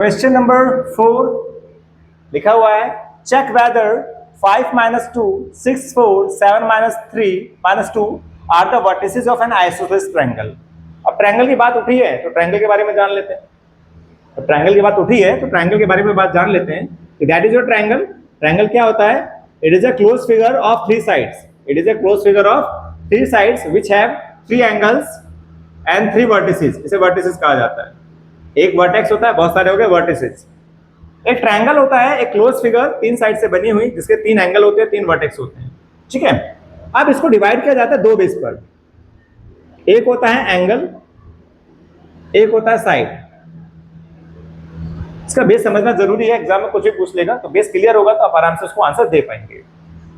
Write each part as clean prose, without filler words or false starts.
Question number 4 लिखा हुआ है check whether 5 minus 2 6 4 7 minus 3 minus 2 are the vertices of an isosceles triangle. अब triangle की बात उठी है तो ट्रायंगल के बारे में जान लेते हैं। तो ट्रायंगल की बात उठी है तो ट्रायंगल के बारे में बात जान लेते हैं। That is your triangle. Triangle क्या होता है? It is a close figure of three sides. It is a close figure of three sides which have three angles and three vertices. इसे वर्टिसेस कहा जाता है। एक वर्टेक्स होता है, बहुत सारे हो गए वर्टिसेस। एक ट्रायंगल होता है एक क्लोज फिगर तीन साइड से बनी हुई जिसके तीन एंगल होते हैं, तीन वर्टेक्स होते हैं। ठीक है, अब इसको डिवाइड किया जाता है दो बेस पर। एक होता है एंगल, एक होता है साइड। इसका बेस समझना जरूरी है, एग्जाम में कुछ भी पूछ लेगा तो बेस क्लियर होगा तो आप आराम से उसको आंसर दे पाएंगे।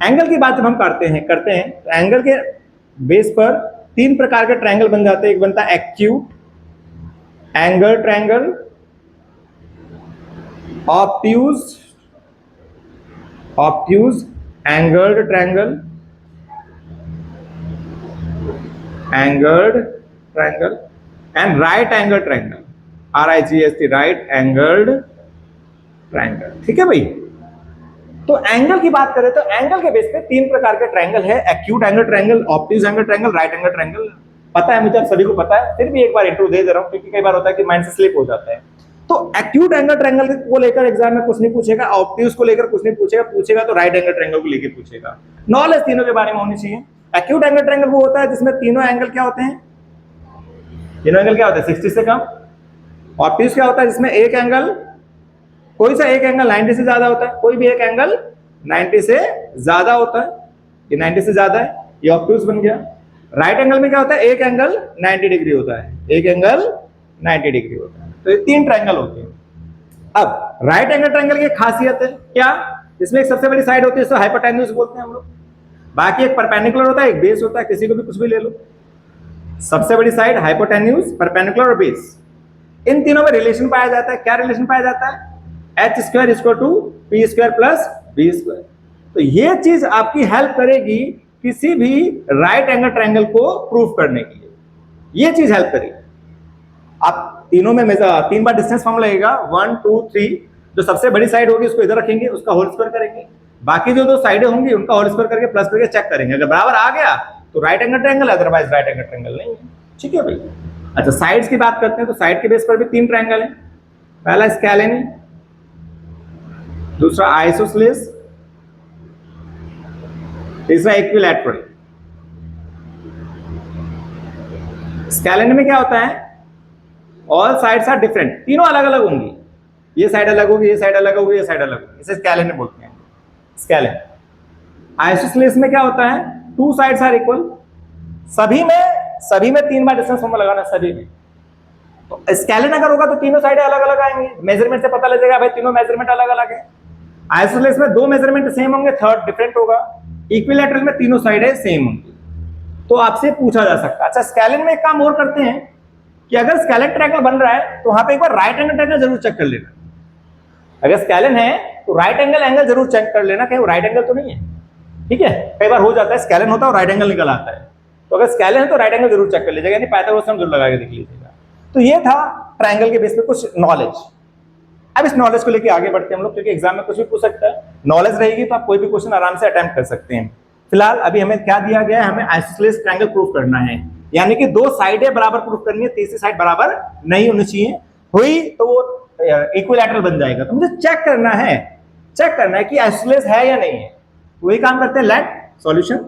एंगल की बात जब हम करते हैं तो एंगल के बेस पर तीन प्रकार के ट्रायंगल बन जाते हैं। एक बनता है acute angle triangle, obtuse angled triangle and right angle triangle, RIGST right angled triangle. ठीक है भाई, तो एंगल की बात करें तो एंगल के बेस पे तीन प्रकार के ट्रायंगल है, acute angle triangle, obtuse angle triangle, right angle triangle. पता है मुझे, आप सभी को पता है, फिर भी एक बार इंट्रो दे रहा हूं क्योंकि कई बार होता है कि माइंड से स्लिप हो जाता है। तो एक्यूट एंगल ट्रायंगल को लेकर एग्जाम में कुछ नहीं पूछेगा, ऑब्ट्यूज को लेकर कुछ नहीं पूछेगा तो राइट एंगल ट्रायंगल को लेकर पूछेगा। नॉलेज तीनों के बारे में होनी चाहिए। एक्यूट एंगल ट्रायंगल वो होता है जिसमें तीनों एंगल क्या होते हैं, 60 से कम। ऑब्ट्यूज क्या होता है जिसमें एक एंगल, कोई सा एक एंगल 90 से ज्यादा होता है, कोई भी एक एंगल 90 से ज्यादा होता है। ये 90 से ज्यादा है, ये ऑब्ट्यूज बन गया। राइट एंगल में क्या होता है, एक एंगल 90 डिग्री होता है, एक एंगल 90 डिग्री होता है। तो ये तीन ट्रायंगल होते हैं। अब राइट एंगल ट्रायंगल की खासियत है क्या, इसमें एक सबसे बड़ी साइड होती है, इसको हाइपोटेन्यूज बोलते हैं हम लोग। बाकी एक परपेंडिकुलर होता है, एक बेस होता है, किसी को भी कुछ भी ले लो। सबसे बड़ी साइड हाइपोटेन्यूज, परपेंडिकुलर और बेस। इन तीनों में रिलेशन पाया जाता है। क्या रिलेशन पाया जाता है? h² = p² plus b²। तो ये चीज आपकी हेल्प करेगी किसी भी राइट एंगल ट्रायंगल को प्रूफ करने के लिए। ये चीज हेल्प करेगी। आप तीनों में तीन बार डिस्टेंस फॉर्म लगेगा, 1 2 3। जो सबसे बड़ी साइड होगी उसको इधर रखेंगे, उसका होल स्क्वायर करेंगे। बाकी जो दो साइडें होंगी उनका होल स्क्वायर करके प्लस करके चेक करेंगे। अगर बराबर आ गया तो right angle triangle, otherwise right angle triangle नहीं है। ठीक है भाई। अच्छा, साइड्स की बात करते हैं तो साइड के बेस पर भी तीन ट्रायंगल है। पहला स्केलेन, दूसरा आइसोसेलेस, तीसरा इक्विलैटरल। स्केलेन में क्या होता है, ऑल साइड्स आर डिफरेंट, तीनों अलग अलग होंगी। ये साइड अलग होगी, ये साइड अलग होगी, ये साइड अलग होगी। इसे स्केलेन बोलते हैं, स्केलेन। आइसोसेलेस में क्या होता है, टू साइड्स आर इक्वल। सभी में तीन बार डिस्टेंस फॉर्मूला लगाना, सभी में। तो स्केलेन अगर होगा तो तीनों साइडें अलग अलग आएंगी। मेजरमेंट से पता लगेगा भाई तीनों मेजरमेंट अलग अलग है। आइसोसेलेस में दो मेजरमेंट सेम होंगे, थर्ड डिफरेंट होगा। इक्विलैटरल में तीनों साइडें सेम होंगी। तो आपसे पूछा जा सकता है। अच्छा, स्केलेन में एक काम और करते हैं कि अगर स्केलेन ट्रायंगल बन रहा है तो वहां पे एक बार राइट एंगल ट्रायंगल जरूर चेक कर लेना। अगर स्केलेन है तो राइट एंगल जरूर चेक कर लेना, कहीं राइट एंगल तो नहीं है। ठीक है, कई बार हो जाता है स्केलेन होता है और राइट एंगल निकल आता है। तो अगर स्केलेन है तो राइट एंगल जरूर चेक कर लीजिएगा, यानी पाइथागोरस थ्योरम जरूर लगा के देख लीजिएगा। तो ये था ट्रायंगल के बेस पे कुछ नॉलेज। अब इस नॉलेज को लेके आगे बढ़ते हैं हम लोग, क्योंकि एग्जाम में कुछ भी पूछ सकता है। नॉलेज रहेगी तो आप कोई भी क्वेश्चन आराम से अटेम्प्ट कर सकते हैं। फिलहाल अभी हमें क्या दिया गया है, हमें आइसोसेलेस ट्रायंगल प्रूफ करना है, यानी कि दो साइडें बराबर प्रूफ करनी है, तीसरी साइड बराबर नहीं होनी चाहिए। हुई तो वो इक्विलैटरल बन जाएगा। तो मुझे चेक करना है कि आइसोसेलेस है या नहीं है। वही काम करते हैं, लेट सॉल्यूशन।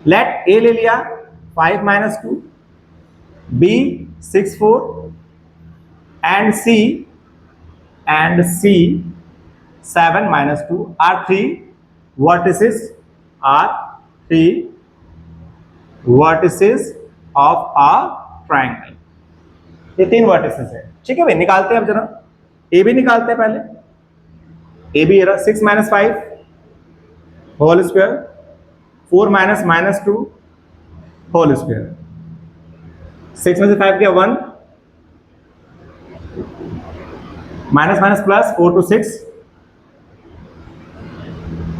लेट ए ले लिया 5 - 2, B 6 4 and C 7 - 2 are three vertices of a triangle। ये तीन वर्टिसेस है। ठीक है भाई, निकालते हैं अब जरा। ए बी निकालते हैं पहले। A B 6 - 5 whole square, 4 - -2 whole square. 6 में से 5 गया 1, माइनस प्लस 4 to 6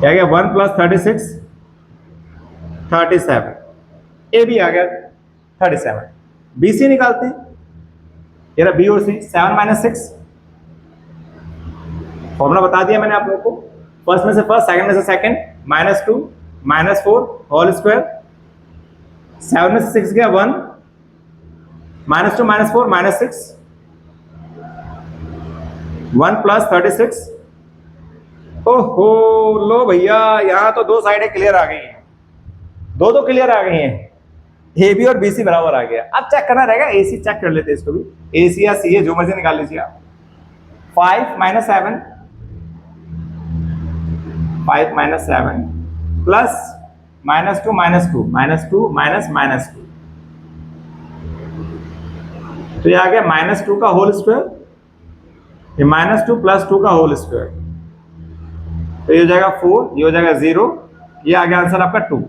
क्या गया 1 + 36 37। ए भी आ गया 37। बी सी निकालते हैं। बी और सी 7 - 6 फॉर्मूला बता दिया मैंने आप लोगों को, फर्स्ट में से फर्स्ट, सेकंड में से सेकंड, -2 -4 होल स्क्वायर, 7 में से 6 गया 1, -2 -4 -6, 1 + 36। ओहो लो भैया, यहां तो दो साइडें क्लियर आ गई हैं, दो क्लियर आ गई हैं, ए बी और बी सी बराबर आ गया। अब चेक करना रहेगा, ए सी चेक कर लेते हैं इसको भी, ए सी या सी है जो मर्जी निकाल लीजिए आप। 5 - 7 5 - 7 प्लस -2 -2 -2 -2, तो ये आ गया -2 का होल स्क्वायर, ये -2 + 2 का होल स्क्वायर, तो ये हो जाएगा 4, ये हो जाएगा 0, ये आ गया आंसर आपका 2।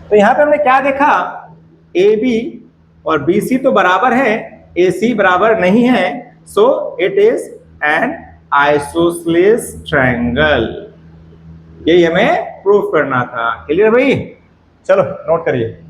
तो यहां पे हमने क्या देखा, ए बी और बी सी तो बराबर है, ए सी बराबर नहीं है, so it is an isosceles triangle. यही हमें प्रूफ करना था। क्लियर भाई? चलो नोट करिए।